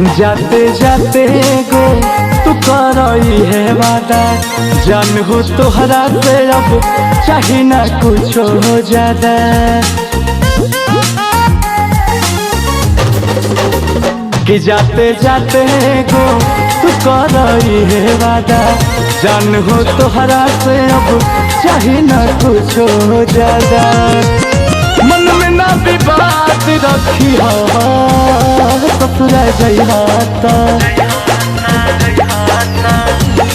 जाते जाते गो तू करई है वादा, जान हो तोहरा से अब चाहे ना कुछ हो ज्यादा। कि जाते जाते गो तू करई है वादा, जान हो तोहरा से अब चाहे ना कुछ हो ज्यादा। मन में ना विवाद रखी ससुरा जइहाता,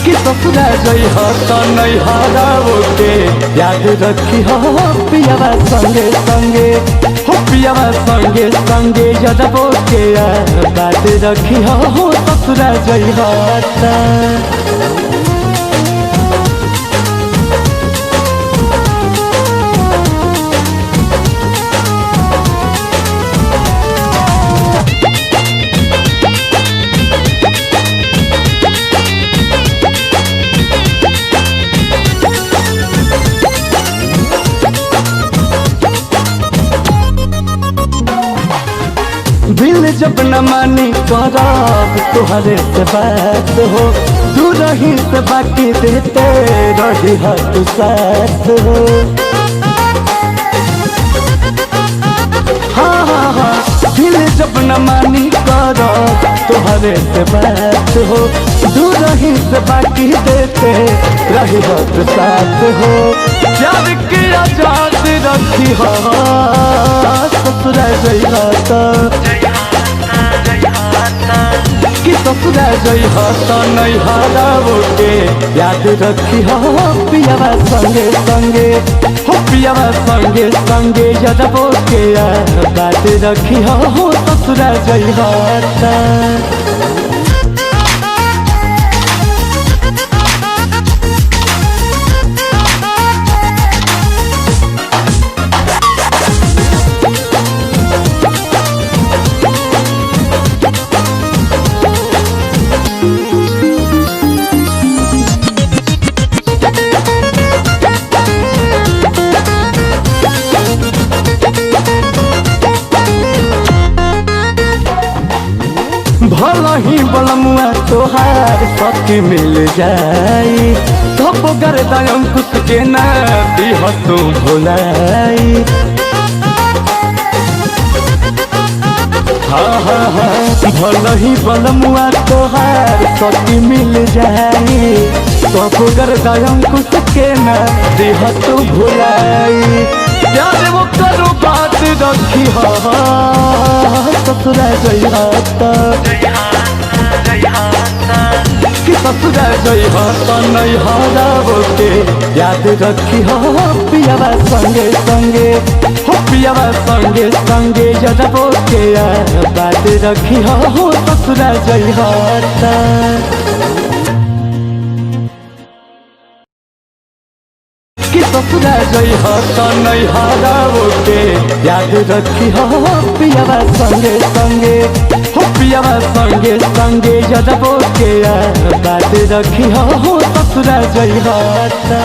कि ससुरा जइहाता नहीं हराओ के याद रखी पियावा संगे संगे, हो पियावा संगे संगे जदबो के बात रखी ससुरा जइहाता। दिल जब न मानी करब तुहरे से बात हो, दूर ही से बाकी देते रही तू साथ हो। हाँ हाँ हाँ, दिल जब न मानी करब तुहरे से बात हो, दूर ही से बाकी देते रही तू साथ हो। प्यार की आजाद रखी ससुरा जइहाता, कि ससुरा जइहाता नहीं हराओ के याद रखी पियावा संगे संगे, हो पियावा संगे संगे जदबो के बात रखी ससुरा जइहाता। भला ही बलमुआ तोहार सख मिल जाई, तब गर्दन अंकुश के ना दिह तू भुलाई। हाँ हाँ हाँ, भला ही बलमुआ तोहार सख मिल जाई, तब गर्दन अंकुश के ना दिह तू भुलाई। प्यार वो करो बात रखी ससुरा जइहाता, कि ससुरा जइहाता नहीं हराओ के याद रखी पियावा संगे संगे, हो पियावा संगे संगे जदबो के बात रखी ससुरा जइहाता। कि ससुरा जइहाता नहीं हराओ के याद रखी पियावा संगे संगे, हो पियावा संगे संगे जदबो के बात रखी ससुरा जइहाता।